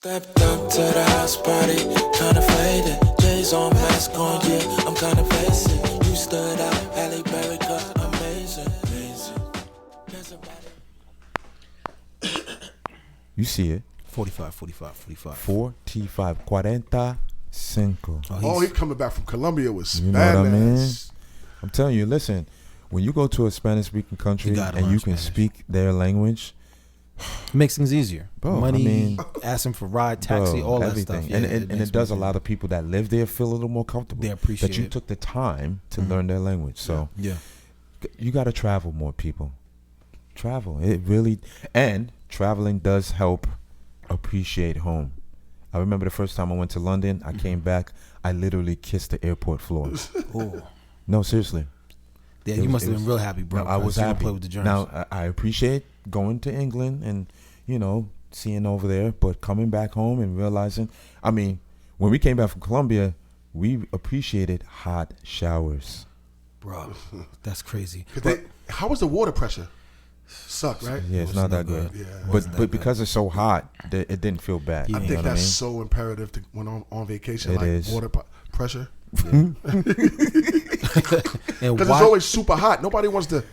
Stepped up to the house party, kinda faded. J's on mask on, yeah, I'm kinda basic. You stood out, Halle Berry cut, amazing, amazing. You see it. 45. 45. Oh, he coming back from Colombia with Spanish. You know what I mean? I'm telling you, listen, when you go to a Spanish-speaking country and you can speak their language, it makes things easier. Bro, Money, I mean, asking for ride, taxi, all everything. that stuff. Yeah, and it does a lot of people that live there feel a little more comfortable. They appreciate that you it. took the time to learn their language. So yeah, you got to travel more, people. Travel. It really, and traveling does help appreciate home. I remember the first time I went to London, I came back, I literally kissed the airport floor. Oh. No, seriously. Yeah, you must have been real happy, bro. No, I was happy. Play with the germs. Now, I appreciate going to England and, seeing over there, but coming back home and realizing, I mean, when we came back from Colombia, we appreciated hot showers. Bro, that's crazy. How was the water pressure? Sucked, right? Yeah, it's not that good. Yeah. But because it's so hot, it didn't feel bad. I think that's so imperative to when on vacation. It is. Water pressure. Yeah. Because it's always super hot. Nobody wants to.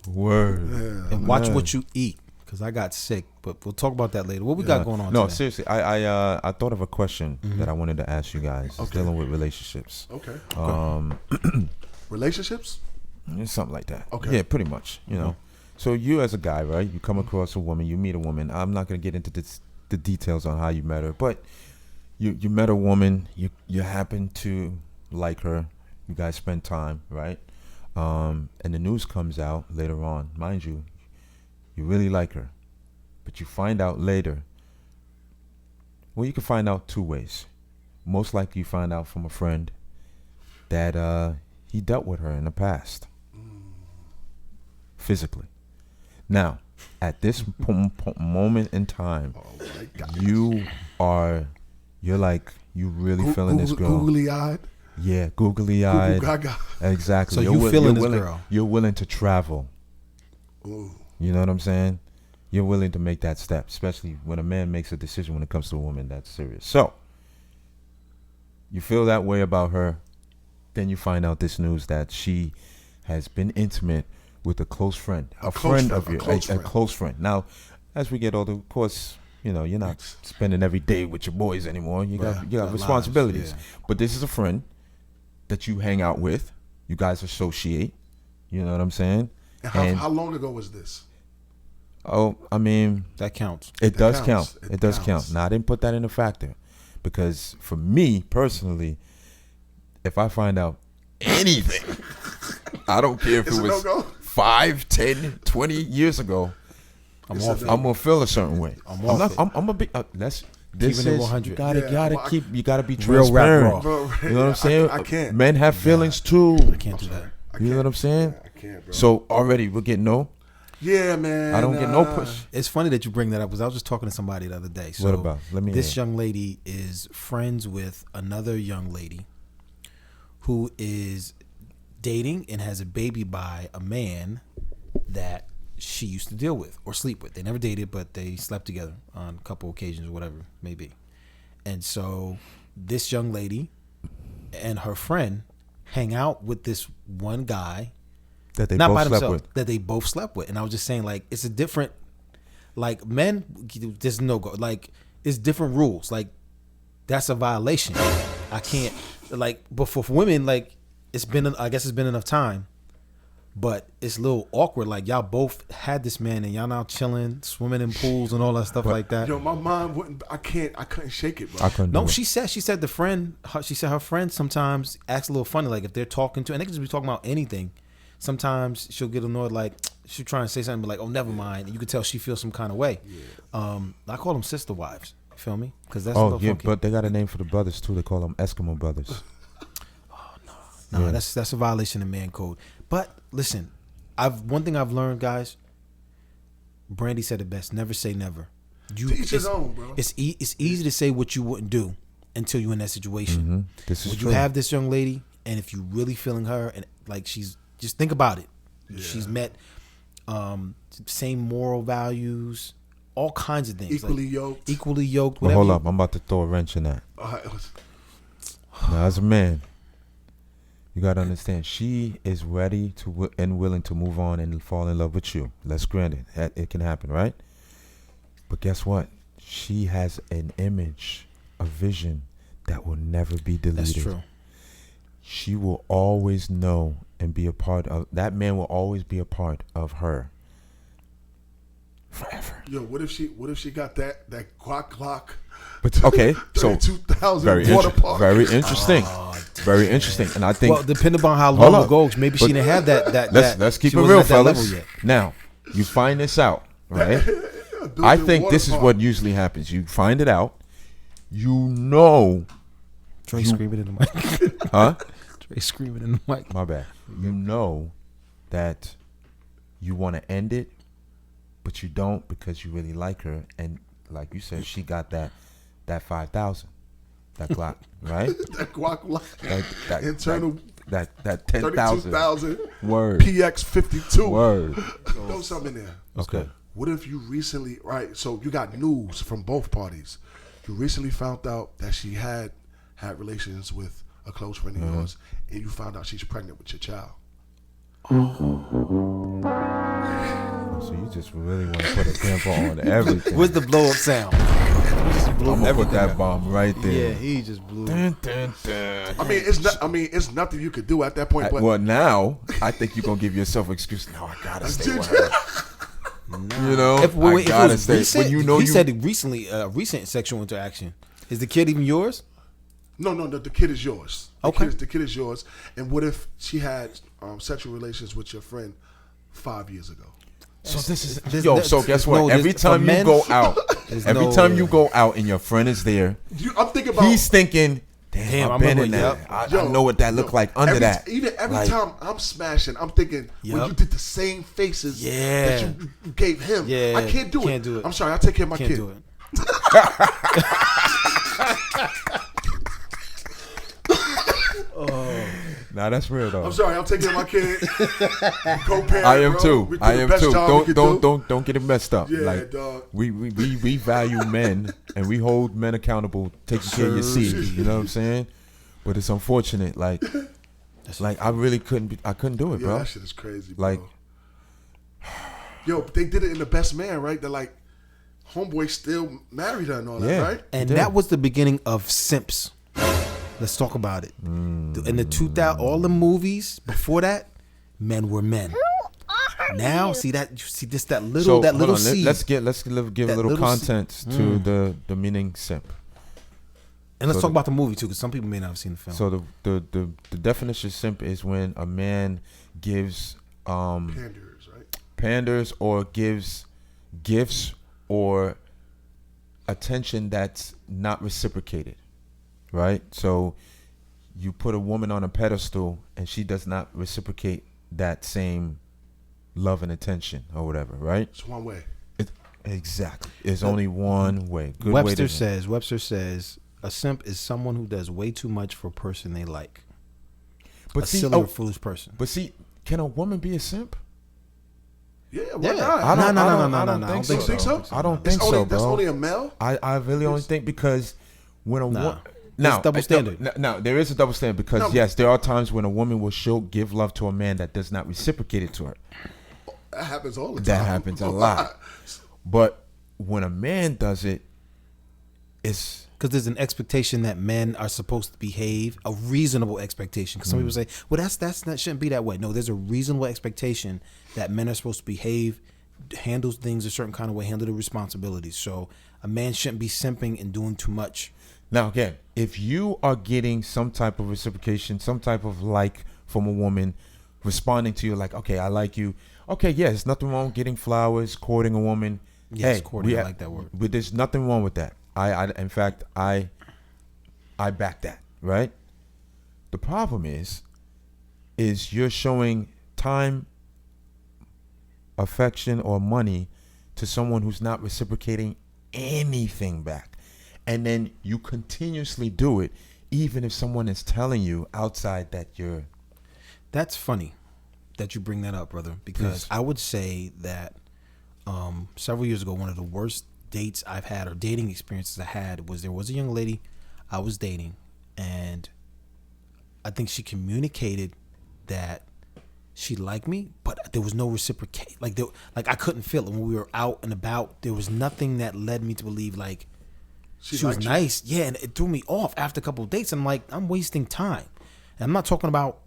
Word. Yeah. And watch what you eat, because I got sick. But we'll talk about that later. What we got going on? No, today? seriously. I thought of a question that I wanted to ask you guys. It's dealing with relationships. Okay. Relationships? Something like that. Okay. Yeah, pretty much. So you as a guy, right? You come across a woman. You meet a woman. I'm not gonna get into the details on how you met her, but you met a woman. You happen to like her. You guys spend time, right? And the news comes out later on. Mind you, you really like her, but you find out later. Well, you can find out two ways. Most likely, you find out from a friend that he dealt with her in the past, physically. Now, at this moment in time, you're really feeling this girl. Googly-eyed? Yeah, googly-eyed. Gaga. Exactly. So you feeling this girl? You're willing to travel. Ooh. You know what I'm saying? You're willing to make that step, especially when a man makes a decision when it comes to a woman that's serious. So, you feel that way about her. Then you find out this news that she has been intimate with a close friend. A close friend. Now, as we get older, of course, you're not spending every day with your boys anymore. You got responsibilities. Yeah. But this is a friend that you hang out with. You guys associate. You know what I'm saying? And how long ago was this? Oh, I mean, that counts. It does count. Now, I didn't put that in a factor because for me personally, if I find out anything, I don't care if it was 5, 10, 20 years ago, I'm gonna feel a certain way. I'm gonna be. This is 100. You gotta be transparent. You know what I'm saying? I can't. Men have feelings too. I can't do that. You know what I'm saying? I can't, bro. So already we're getting no. Yeah, man. I don't get no push. It's funny that you bring that up because I was just talking to somebody the other day. So what about? This young lady is friends with another young lady who is dating and has a baby by a man that she used to deal with or sleep with. They never dated, but they slept together on a couple occasions or whatever it may be. And so this young lady and her friend hang out with this one guy that they not both by slept themselves, with. that they both slept with. And I was just saying, like, it's a different, like, men, there's no go. Like, it's different rules. Like, that's a violation. I can't, like, but for women, like, I guess it's been enough time. But it's a little awkward. Like, y'all both had this man and y'all now chilling, swimming in pools and all that stuff like that. Yo, my mind wouldn't, I couldn't shake it, bro. She said the friend, her friend sometimes acts a little funny. Like, if they're talking to, and they can just be talking about anything. Sometimes she'll get annoyed, like she'll try and say something, but like, oh, never mind. And you can tell she feels some kind of way. Yeah. I call them sister wives. You feel me? Because that's funky. But they got a name for the brothers too. They call them Eskimo brothers. No, yeah. That's a violation of man code. But listen, one thing I've learned, guys. Brandy said it best: never say never. Teach his own, bro. It's easy to say what you wouldn't do until you're in that situation. This is when true. you have this young lady, and if you really feeling her, and like just think about it. Yeah. She's met same moral values, all kinds of things. Equally like, yoked. Equally yoked. Well, Whatever. hold up. I'm about to throw a wrench in that. All right, Now, as a man, you got to understand, she is ready to and willing to move on and fall in love with you. Let's grant it. It can happen, right? But guess what? She has an image, a vision that will never be deleted. That's true. She will always know and be a part of, that man will always be a part of her. Forever. Yo, what if she got that Glock? But okay, so 32,000 water park. very interesting. Very interesting. And I think, Well, depending on how Hold long up. it goes, maybe she didn't have that. let's keep she it wasn't real, at that level fellas. yet. Now, you find this out, right? I think this is what usually happens. You find it out. You know. Trey screaming in the mic. Huh? Trey screaming in the mic. My bad. You know that you want to end it, but you don't because you really like her. And like you said, she got that 5,000, that Glock, right? That Glock. That Internal. That 10,000. 32,000. Word. PX 52. Word. Throw something in there. Okay. What if you recently, right? So you got news from both parties. You recently found out that she had relations with a close friend of yours, and you found out she's pregnant with your child. So you just really want to put a damper on everything. Where's the blow up sound? I'm gonna put that bomb right there. Yeah, he just blew. Dun, dun, dun. I mean, it's nothing you could do at that point. But Well, now I think you're gonna give yourself excuse. No, I gotta stay with her. You know, If I it gotta was stay. recent, When you know he you said recently, recent sexual interaction. Is the kid even yours? no, the kid is yours. Okay. The kid is yours. And what if she had sexual relations with your friend 5 years ago? So this is There's So guess what? no- Every there's- time for you men, go out, there's every no- time you go out and your friend is there, I'm thinking about. he's thinking, "Damn, I I've been remember, in that. yep. I know what that looked like under that." Even every Like, time I'm smashing, I'm thinking when Yep. you did the same faces that you gave him. Yeah. I can't do Can't do it. I'm sorry. I take care of my Can't kid. do it. Nah, that's real though. I'm sorry. I'm taking care of my kid. Co-parent, I am bro. too. We do I the am best too. job we can do. Don't get it messed up. Yeah, like dog. we value men and we hold men accountable, taking care of your seed. You know what I'm saying? But it's unfortunate. Like I really couldn't. I couldn't do it, Yeah, bro. that shit is crazy, bro. Like, yo, they did it in The Best Man, right? They're like, homeboy still married her and all that, Yeah. right? And did. that was the beginning of simps. Let's talk about it. In the 2000, all the movies before that, men were men. Now, see that little hold on, seed. let's give a little little context to the meaning simp. And let's so talk about the movie too, because some people may not have seen the film. So the definition of simp is when a man gives Panders, right? panders or gives gifts or attention that's not reciprocated, right? So you put a woman on a pedestal and she does not reciprocate that same love and attention or whatever, right? It's one way. Exactly. There's only one way. Good Webster way to says a simp is someone who does way too much for a person they like. But A see, silly or foolish person. But see, can a woman be a simp? Yeah, why not? I don't No, think I so. don't think so. I don't It's think only, so, That's bro. only a male? I really only think because when a woman It's double standard. No, there is a double standard because No. yes, there are times when a woman will give love to a man that does not reciprocate it to her. That happens all the time. That happens a lot. But when a man does it, it's Because there's an expectation that men are supposed to behave, a reasonable expectation. Because some people say, well, that shouldn't be that way. No, there's a reasonable expectation that men are supposed to behave, handle things a certain kind of way, handle the responsibilities. So a man shouldn't be simping and doing too much. now again, if you are getting some type of reciprocation, some type of like from a woman responding to you like, okay, I like you. Okay, yeah, there's nothing wrong with getting flowers, courting a woman. Yes, Hey, courting, I like that word. But there's nothing wrong with that. In fact, I back that, right? The problem is you're showing time, affection, or money to someone who's not reciprocating anything back. And then you continuously do it, even if someone is telling you outside that you're... That's funny that you bring that up, brother, because Yes. I would say that several years ago, one of the worst dates I've had or dating experiences I had was there was a young lady I was dating, and I think she communicated that she liked me, but there was no reciprocate. Like I couldn't feel it when we were out and about. There was nothing that led me to believe like she was nice. Yeah, and it threw me off after a couple of dates. I'm like, I'm wasting time. And I'm not talking about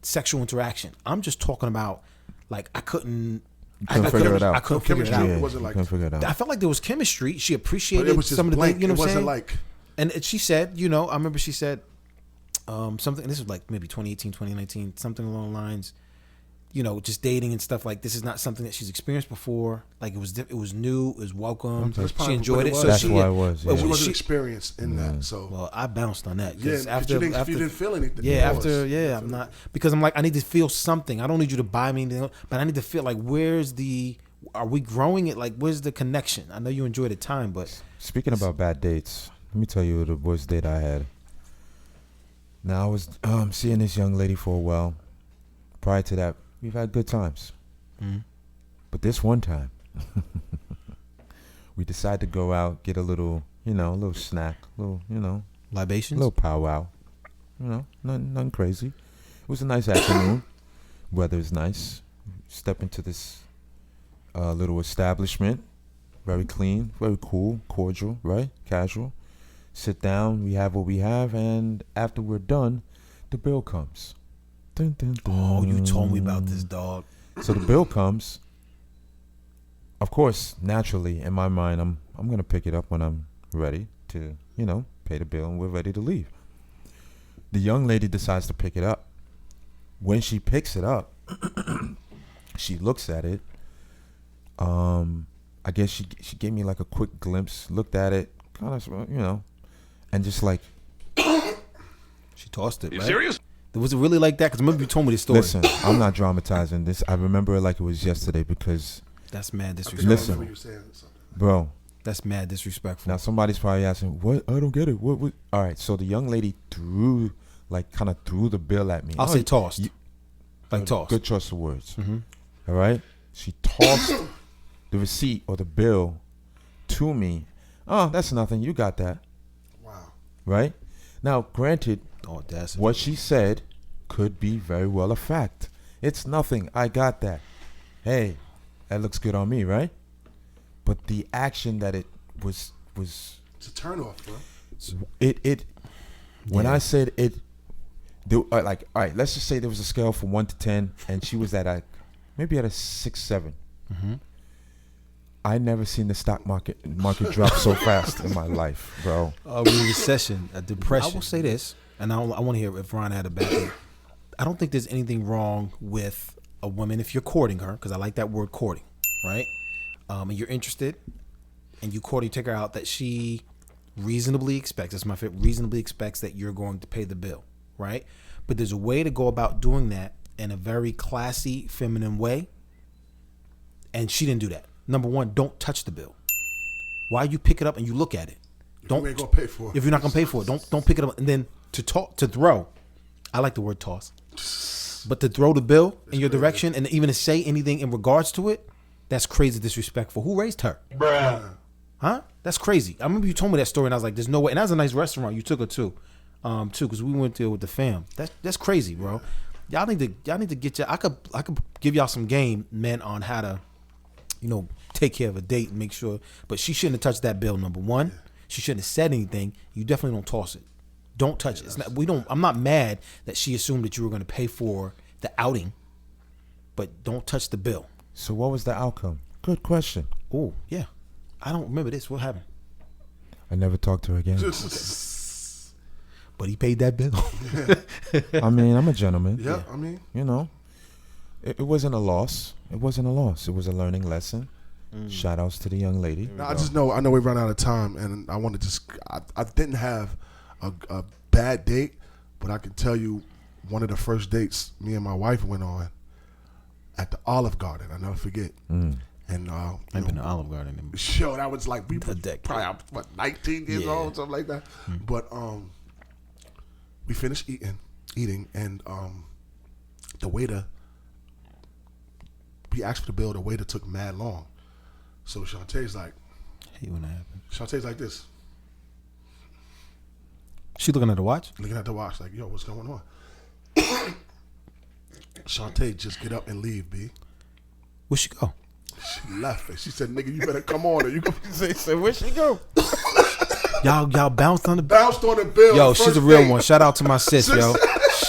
sexual interaction. I'm just talking about like I couldn't figure it out. I couldn't figure it out. It wasn't like I felt like there was chemistry. She appreciated some of the things. You know what I'm saying? Like, and she said, you know, I remember she said something. And this was like maybe 2018, 2019, something along the lines. You know, just dating and stuff like this is not something that she's experienced before. Like it was new, it was welcome. She enjoyed it. So that's why it was. But she wasn't experienced in that. So well, I bounced on that. Yeah, after you didn't feel anything. Yeah, I'm not because I'm like I need to feel something. I don't need you to buy me anything, but I need to feel like are we growing it? Like where's the connection? I know you enjoyed the time, but speaking about bad dates, let me tell you the worst date I had. Now I was seeing this young lady for a while. Prior to that, we've had good times. Mm-hmm. But this one time, we decided to go out, get a little snack, libations, a little powwow. Nothing crazy. It was a nice afternoon. Weather is nice. Step into this little establishment. Very clean, very cool, cordial, right? Casual. Sit down, we have what we have, and after we're done, the bill comes. Dun, dun, dun. Oh, you told me about this, dog. So the bill comes. Of course, naturally, in my mind, I'm gonna pick it up when I'm ready to, pay the bill, and we're ready to leave. The young lady decides to pick it up. When she picks it up, she looks at it. I guess she gave me like a quick glimpse, looked at it, kind of, and just like she tossed it. You right? serious? Was it really like that? Because remember you told me this story. Listen, I'm not dramatizing this. I remember it like it was yesterday because that's mad disrespectful. Listen, bro, that's mad disrespectful. Now somebody's probably asking, "What? I don't get it. What?" All right, so the young lady kind of threw the bill at me. I'll say tossed. Tossed. Good choice of words. Mm-hmm. All right, she tossed the receipt or the bill to me. Oh, that's nothing. You got that. Wow. Right? Now, granted, what she said could be very well a fact. It's nothing. I got that. Hey, that looks good on me, right? But the action that it was it's a turn off, bro. When I said it, all right, let's just say there was a scale from 1 to 10, and she was at maybe at a 6, 7. Mm-hmm. I never seen the stock market drop so fast in my life, bro. A recession, a depression. I will say this, and I want to hear if Ron had a bad day. I don't think there's anything wrong with a woman if you're courting her, because I like that word courting, right? And you're interested, and you take her out, that she reasonably expects, that's my favorite, reasonably expects that you're going to pay the bill, right? But there's a way to go about doing that in a very classy, feminine way, and she didn't do that. Number one, don't touch the bill. Why you pick it up and you look at it? You ain't gonna pay for it. If you're not gonna pay for it, don't pick it up. And then to throw, I like the word toss, but to throw the bill in your direction and even to say anything in regards to it, that's crazy disrespectful. Who raised her? Bruh. Huh? That's crazy. I remember you told me that story and I was like, there's no way. And that was a nice restaurant. You took her to, because we went there with the fam. That's crazy, bro. Y'all need to get I could give y'all some game, men, on how to, take care of a date and make sure. But she shouldn't have touched that bill. Number one, she shouldn't have said anything. You definitely don't toss it. Don't touch it. It's not, I'm not mad that she assumed that you were going to pay for the outing, but don't touch the bill. So what was the outcome? Good question. Oh yeah, I don't remember this. What happened? I never talked to her again. But he paid that bill. I mean, I'm a gentleman. Yeah, I mean, it wasn't a loss. It wasn't a loss. It was a learning lesson. Shout outs to the young lady. I know we run out of time, and I want to I didn't have a bad date, but I can tell you one of the first dates me and my wife went on at the Olive Garden. I'll never forget. And I've been to Olive Garden. Sure, that was like we were probably 19 years old, something like that. But we finished eating, and the waiter. We asked for the bill. The waiter took mad long. So Shantae's like, I hate when that happens. Shantae's like this, She looking at the watch? looking at the watch, like, yo, what's going on? Shantae just get up and leave, B. Where'd she go? She left, and she said, "Nigga, you better come on." Or you gonna Say, where'd she go? Y'all bounced on the bounced on the bill. Yo, first she's a real date. one. Shout out to my sis, yo.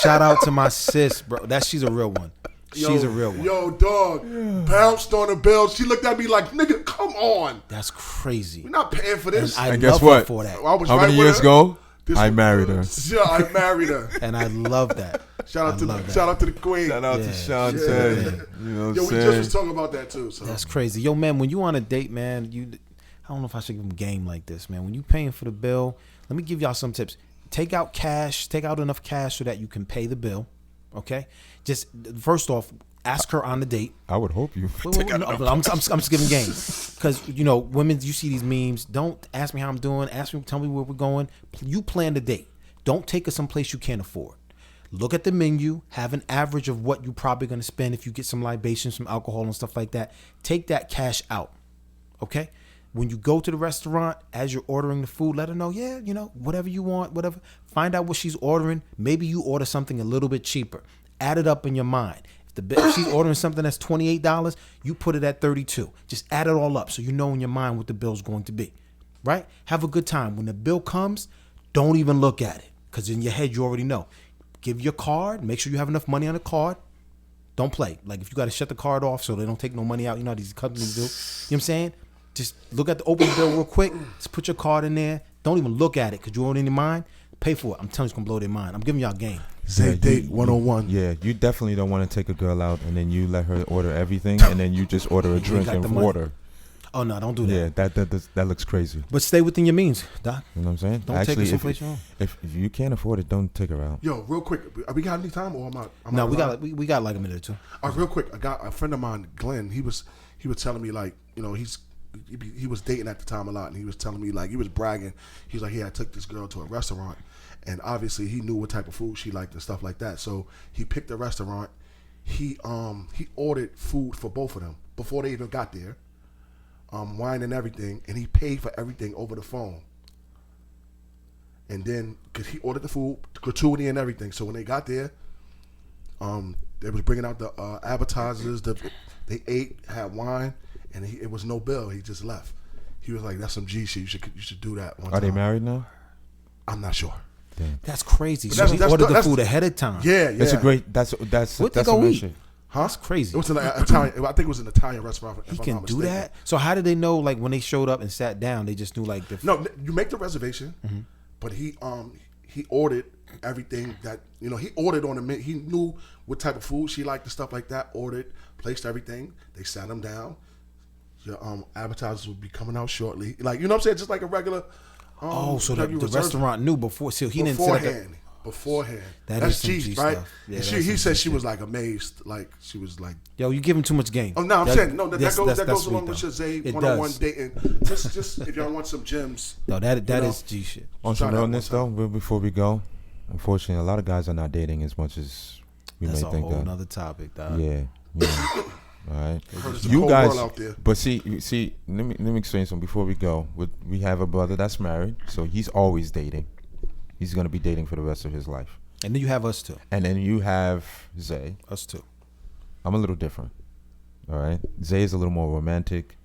Shout out to my sis, bro. She's a real one. She's a real one. Yo, dog, bounced on the bill. She looked at me like, "Nigga, come on. That's crazy. We're not paying for this." And I And guess love what? her for that. I was How right many with years her. ago? This I was- married her. Yeah, I married her. And I love that. Shout out I to love that. shout out to the queen. Shout out Yeah. to Shantae. Yeah. You know what Yo, I'm we just saying? was talking about that too. So That's crazy. Yo, man, when you on a date, man, I don't know if I should give them game like this, man. When you paying for the bill, let me give y'all some tips. Take out cash. Take out enough cash so that you can pay the bill. Okay? Just, first off, ask her on the date. I would hope you. I'm just giving game. Because, women, you see these memes. Don't ask me how I'm doing. Tell me where we're going. You plan the date. Don't take her someplace you can't afford. Look at the menu. Have an average of what you're probably going to spend if you get some libations, some alcohol and stuff like that. Take that cash out. Okay? When you go to the restaurant, as you're ordering the food, let her know, whatever you want, whatever. Find out what she's ordering. Maybe you order something a little bit cheaper. Add it up in your mind. If she's ordering something that's $28, you put it at $32. Just add it all up so you know in your mind what the bill's going to be. Right? Have a good time. When the bill comes, don't even look at it because in your head you already know. Give your card. Make sure you have enough money on the card. Don't play. Like if you got to shut the card off so they don't take no money out. You know how these companies do. You know what I'm saying? Just look at the open bill real quick. Just put your card in there. Don't even look at it because you own it in your mind. Pay for it. I'm telling you, it's going to blow their mind. I'm giving y'all game. Zay Date 101. Yeah, you definitely don't want to take a girl out and then you let her order everything and then you just order a drink got and the money. water. Oh, no, don't do that. Yeah, that looks crazy. But stay within your means, Doc. You know what I'm saying? Don't take her Actually, someplace you own. if you can't afford it, don't take her out. Yo, real quick, we got any time or am I? No, we got like a minute or two. Real quick, I got a friend of mine, Glenn. He was telling me like, he was dating at the time a lot, and he was telling me like he was bragging. He's like, I took this girl to a restaurant, and obviously he knew what type of food she liked and stuff like that. So he picked a restaurant. He ordered food for both of them before they even got there, wine and everything, and he paid for everything over the phone. And then, cause he ordered the food, gratuity and everything. So when they got there, they was bringing out the appetizers. They ate, had wine, and it was no bill. He just left. He was like, "That's some G shit. You should do that one Are time." they married now? I'm not sure. Damn. That's crazy. So that's- he ordered the that's- food ahead of time. Yeah. It's a great. That's What they that's go some eat? shit. Huh? That's crazy. It was an Italian. I think it was an Italian restaurant. He if I'm can not do mistaken. that. So how did they know? Like when they showed up and sat down, they just knew like the. No, you make the reservation, Mm-hmm. but he ordered everything that he ordered on the menu. He knew what type of food she liked and stuff like that. Ordered, placed everything. They sat him down. Your appetizers will be coming out shortly. Like you know what I'm saying, just like a regular. So the reserve- restaurant knew before. So he didn't say beforehand. That That's is some G, G right? stuff. Yeah, And that's he some said G she shit. was like amazed, like she was like. Yo, you giving too much game. Oh no, I'm saying no. That goes that's along sweet, with your though. Zay It 101 does. dating. Just if y'all want some gems. No, that know? is G shit. On Try some that realness one though, before we go, unfortunately, a lot of guys are not dating as much as we That's may a think. whole nother topic, dog. Yeah. All right. Heard it's a You cold guys, world out there. but see, let me explain something before we go. We have a brother that's married, so he's always dating. He's gonna be dating for the rest of his life. And then you have us too. And then you have Zay. Us too. I'm a little different. All right. Zay is a little more romantic.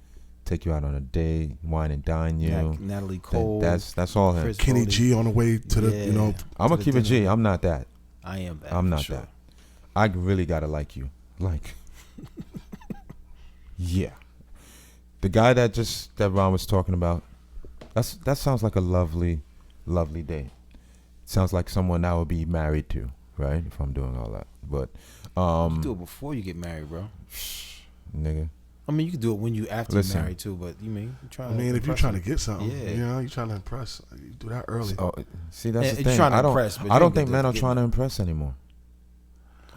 Take you out on a date, wine and dine you. Natalie Cole. That's all him. Chris Kenny Brody. G on the way to the Yeah. I'm gonna the keep it G. dinner. I'm not that. I am that. I'm for not sure. that. I really gotta like you. Like, yeah. The guy that Ron was talking about. That sounds like a lovely, lovely date. Sounds like someone I would be married to, right? If I'm doing all that, but You do it before you get married, bro. nigga. I mean, you can do it when you after Listen. you're married too, but you mean you trying. I mean, if you're trying to get something, Yeah. you're trying to impress. You do that early. Oh, see, that's Yeah, the you're thing. trying to I don't. impress, but I you don't ain't think get men to are get trying to it. impress anymore.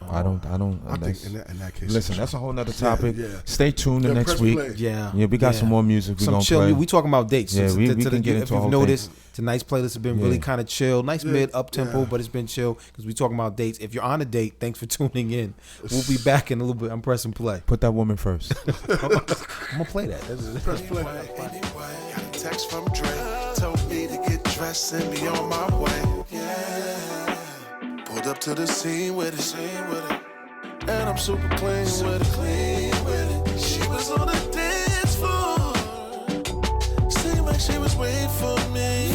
I don't. I think in that case. Listen, that's a whole nother topic. Yeah. Stay tuned Yeah, next press week. play. Yeah, We got some more music. We some gonna chill. play. We talking about dates. Yeah, So we to can get if into a you've whole noticed, tonight's playlist has been really Yeah. kind of chill, nice mid up tempo, yeah. but it's been chill because we talking about dates. If you're on a date, thanks for tuning in. We'll be back in a little bit. I'm pressing play. Put that woman first. I'm gonna play that. Press play. Got a text from Dre, told me to get dressed and be on my way. Yeah, pulled up to the scene with it, and I'm super clean with it. She was on the dance floor, seemed like she was waiting for me.